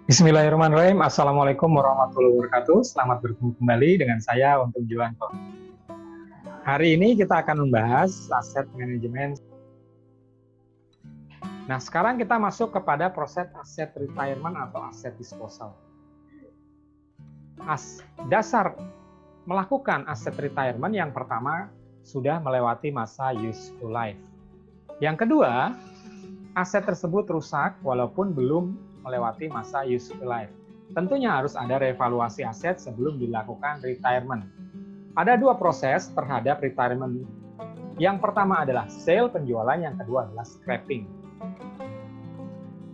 Bismillahirrahmanirrahim. Assalamualaikum warahmatullahi wabarakatuh. Selamat bertemu kembali dengan saya Untung Juwanto. Hari ini kita akan membahas aset manajemen. Nah, sekarang kita masuk kepada proses aset retirement atau aset disposal. Dasar melakukan aset retirement yang pertama sudah melewati masa useful life. Yang kedua, aset tersebut rusak walaupun belum melewati masa useful life. Tentunya harus ada revaluasi aset sebelum dilakukan retirement. Ada dua proses terhadap retirement. Yang pertama adalah sale, penjualan, yang kedua adalah scrapping.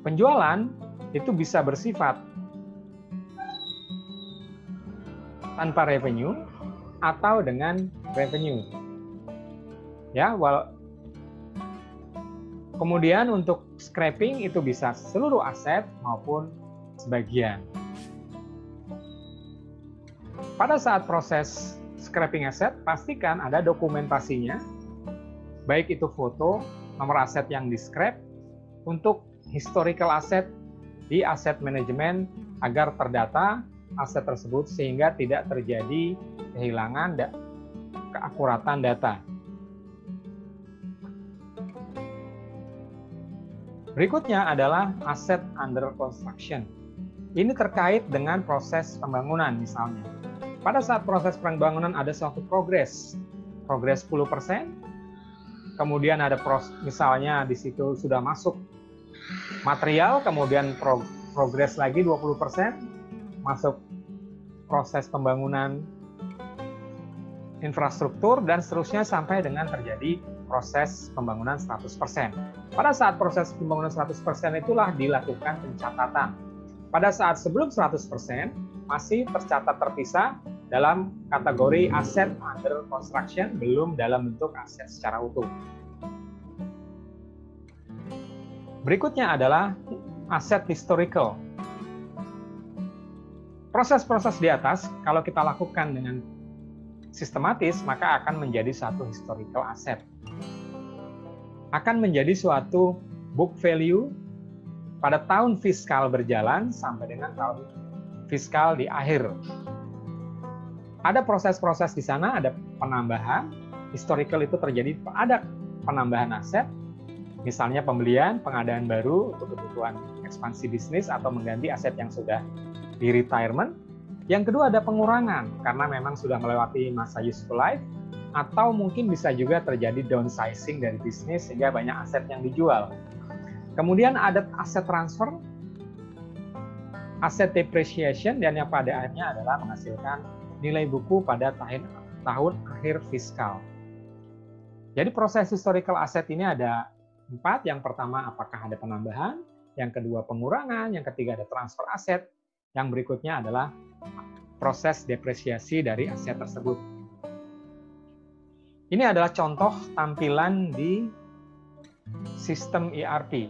Penjualan itu bisa bersifat tanpa revenue atau dengan revenue. Ya, kemudian untuk scrapping itu bisa seluruh aset maupun sebagian. Pada saat proses scrapping aset, pastikan ada dokumentasinya, baik itu foto, nomor aset yang di-scrap, untuk historical aset di aset manajemen agar terdata aset tersebut sehingga tidak terjadi kehilangan keakuratan data. Berikutnya adalah aset under construction. Ini terkait dengan proses pembangunan misalnya. Pada saat proses pembangunan ada suatu progres 10%, kemudian ada misalnya di situ sudah masuk material, kemudian progres lagi 20%, masuk proses pembangunan infrastruktur, dan seterusnya sampai dengan terjadi proses pembangunan 100%. Pada saat proses pembangunan 100% itulah dilakukan pencatatan. Pada saat sebelum 100% masih tercatat terpisah dalam kategori aset under construction, belum dalam bentuk aset secara utuh. Berikutnya adalah aset historical. Proses-proses di atas kalau kita lakukan dengan sistematis maka akan menjadi satu historical asset. Akan menjadi suatu book value pada tahun fiskal berjalan sampai dengan tahun fiskal di akhir. Ada proses-proses di sana, ada penambahan. Historical itu terjadi, ada penambahan aset, misalnya pembelian, pengadaan baru untuk kebutuhan ekspansi bisnis atau mengganti aset yang sudah di retirement. Yang kedua ada pengurangan, karena memang sudah melewati masa useful life, atau mungkin bisa juga terjadi downsizing dari bisnis sehingga banyak aset yang dijual. Kemudian ada aset transfer, aset depreciation, dan yang pada akhirnya adalah menghasilkan nilai buku pada tahun akhir fiskal. Jadi proses historical asset ini ada 4. Yang pertama apakah ada penambahan, yang kedua pengurangan, yang ketiga ada transfer aset, yang berikutnya adalah proses depresiasi dari aset tersebut. Ini adalah contoh tampilan di sistem ERP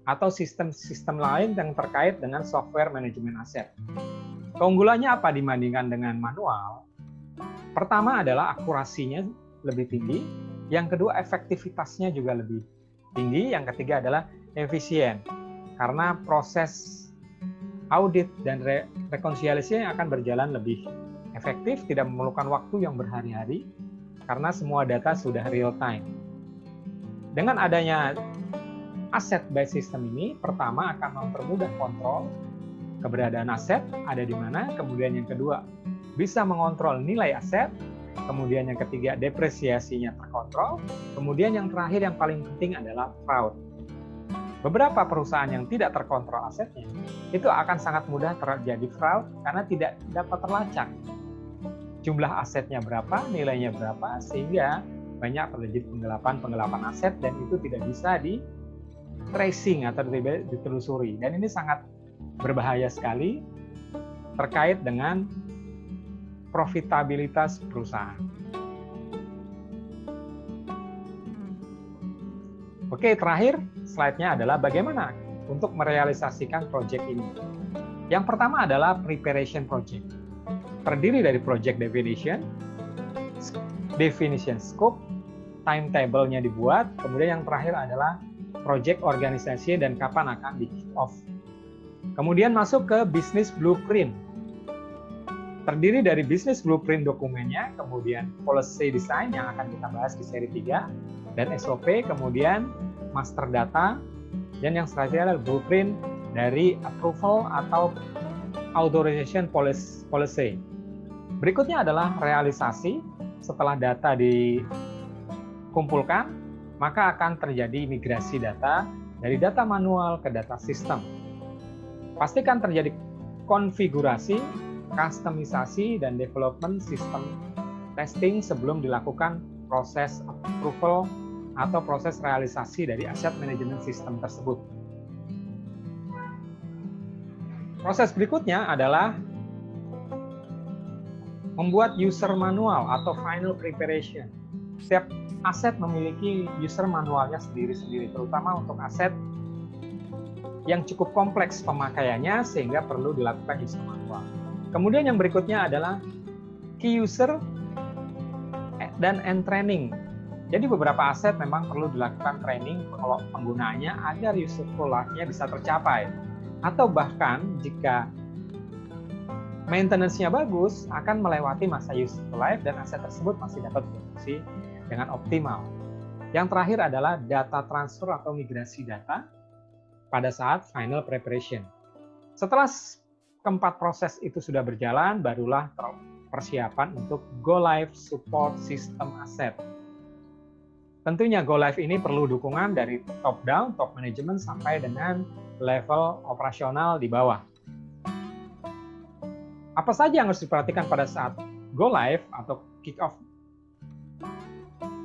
atau sistem-sistem lain yang terkait dengan software manajemen aset. Keunggulannya apa dibandingkan dengan manual? Pertama adalah akurasinya lebih tinggi, yang kedua efektivitasnya juga lebih tinggi, yang ketiga adalah efisien karena proses audit dan rekonsiliasi yang akan berjalan lebih efektif, tidak memerlukan waktu yang berhari-hari karena semua data sudah real time. Dengan adanya aset by system ini, pertama akan mempermudah kontrol keberadaan aset ada di mana, kemudian yang kedua bisa mengontrol nilai aset, kemudian yang ketiga depresiasinya terkontrol, kemudian yang terakhir yang paling penting adalah fraud. Beberapa perusahaan yang tidak terkontrol asetnya, itu akan sangat mudah terjadi fraud karena tidak dapat terlacak jumlah asetnya berapa, nilainya berapa, sehingga banyak terjadi penggelapan aset dan itu tidak bisa di tracing atau ditelusuri. Dan ini sangat berbahaya sekali terkait dengan profitabilitas perusahaan. Oke, terakhir slide-nya adalah bagaimana untuk merealisasikan proyek ini. Yang pertama adalah preparation project. Terdiri dari project definition scope, timetable-nya dibuat, kemudian yang terakhir adalah project organisasi dan kapan akan di kick off. Kemudian masuk ke business blueprint. Terdiri dari business blueprint dokumennya, kemudian policy design yang akan kita bahas di seri 3, dan SOP, kemudian master data, dan yang selanjutnya adalah blueprint dari approval atau authorization policy. Berikutnya adalah realisasi. Setelah data dikumpulkan, maka akan terjadi migrasi data dari data manual ke data sistem. Pastikan terjadi konfigurasi, customisasi, dan development sistem testing sebelum dilakukan proses approval atau proses realisasi dari asset management system tersebut. Proses berikutnya adalah membuat user manual atau final preparation. Setiap aset memiliki user manualnya sendiri-sendiri, terutama untuk aset yang cukup kompleks pemakaiannya sehingga perlu dilakukan user manual. Kemudian yang berikutnya adalah key user dan end training. Jadi beberapa aset memang perlu dilakukan training penggunaannya agar useful life-nya bisa tercapai. Atau bahkan jika maintenance-nya bagus, akan melewati masa useful life dan aset tersebut masih dapat berfungsi dengan optimal. Yang terakhir adalah data transfer atau migrasi data pada saat final preparation. Setelah keempat proses itu sudah berjalan, barulah persiapan untuk go live support sistem aset. Tentunya go live ini perlu dukungan dari top down, top management sampai dengan level operasional di bawah. Apa saja yang harus diperhatikan pada saat go live atau kick off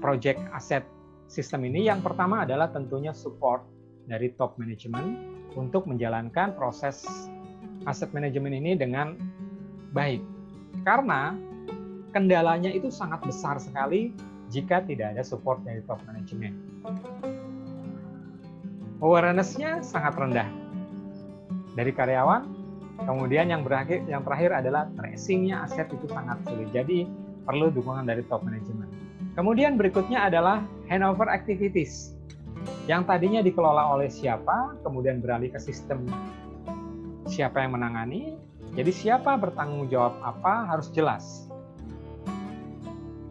project aset sistem ini? Yang pertama adalah tentunya support dari top management untuk menjalankan proses aset manajemen ini dengan baik. Karena kendalanya itu sangat besar sekali jika tidak ada support dari top management. Awareness-nya sangat rendah dari karyawan. Kemudian yang terakhir adalah tracing-nya aset itu sangat sulit. Jadi perlu dukungan dari top management. Kemudian berikutnya adalah handover activities. Yang tadinya dikelola oleh siapa, kemudian beralih ke sistem siapa yang menangani. Jadi siapa bertanggung jawab apa harus jelas.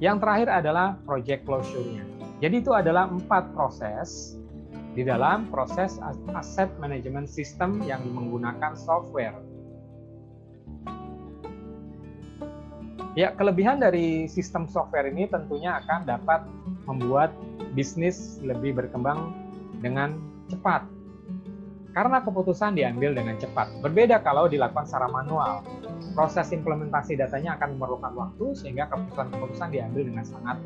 Yang terakhir adalah project closure-nya. Jadi itu adalah 4 proses di dalam proses asset management system yang menggunakan software. Ya, kelebihan dari sistem software ini tentunya akan dapat membuat bisnis lebih berkembang dengan cepat. Karena keputusan diambil dengan cepat. Berbeda kalau dilakukan secara manual. Proses implementasi datanya akan memerlukan waktu sehingga keputusan-keputusan diambil dengan sangat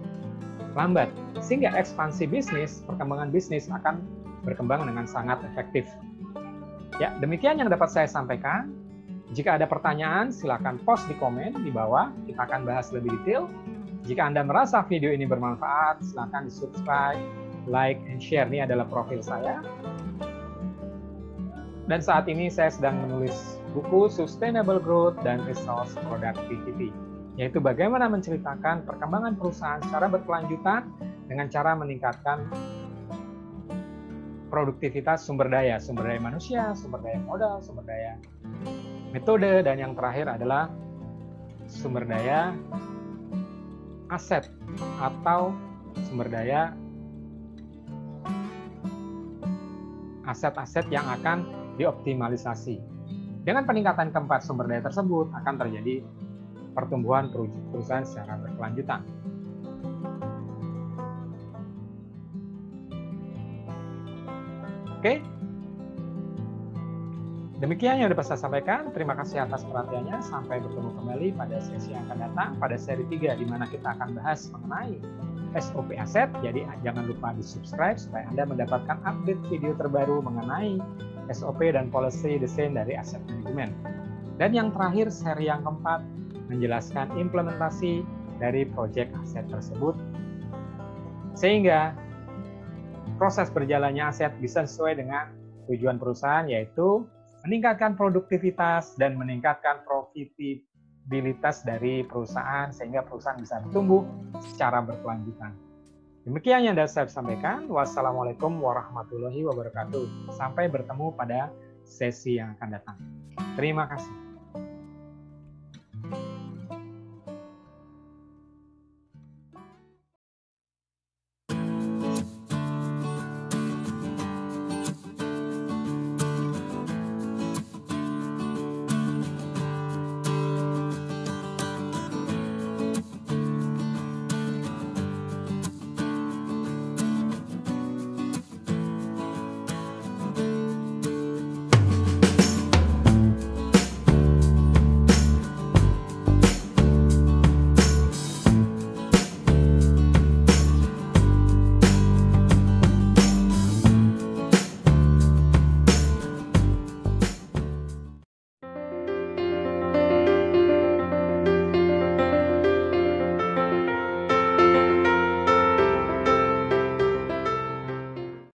lambat. Sehingga ekspansi bisnis, perkembangan bisnis akan berkembang dengan sangat efektif. Ya, demikian yang dapat saya sampaikan. Jika ada pertanyaan, silakan post di komen di bawah. Kita akan bahas lebih detail. Jika Anda merasa video ini bermanfaat, silakan di-subscribe, like, and share. Ini adalah profil saya. Dan saat ini saya sedang menulis buku Sustainable Growth dan Resource Productivity, yaitu bagaimana menceritakan perkembangan perusahaan secara berkelanjutan dengan cara meningkatkan produktivitas sumber daya manusia, sumber daya modal, sumber daya metode, dan yang terakhir adalah sumber daya aset atau sumber daya aset-aset yang akan dioptimalisasi. Dengan peningkatan keempat sumber daya tersebut akan terjadi pertumbuhan perusahaan secara berkelanjutan. Oke. Demikian yang dapat saya sampaikan. Terima kasih atas perhatiannya. Sampai bertemu kembali pada sesi yang akan datang pada seri 3 di mana kita akan bahas mengenai SOP aset. Jadi jangan lupa di-subscribe supaya Anda mendapatkan update video terbaru mengenai SOP dan policy desain dari aset manajemen. Dan yang terakhir, seri yang keempat menjelaskan implementasi dari proyek aset tersebut sehingga proses berjalannya aset bisa sesuai dengan tujuan perusahaan, yaitu meningkatkan produktivitas dan meningkatkan profitabilitas dari perusahaan sehingga perusahaan bisa bertumbuh secara berkelanjutan. Demikian yang dapat saya sampaikan. Wassalamualaikum warahmatullahi wabarakatuh. Sampai bertemu pada sesi yang akan datang. Terima kasih.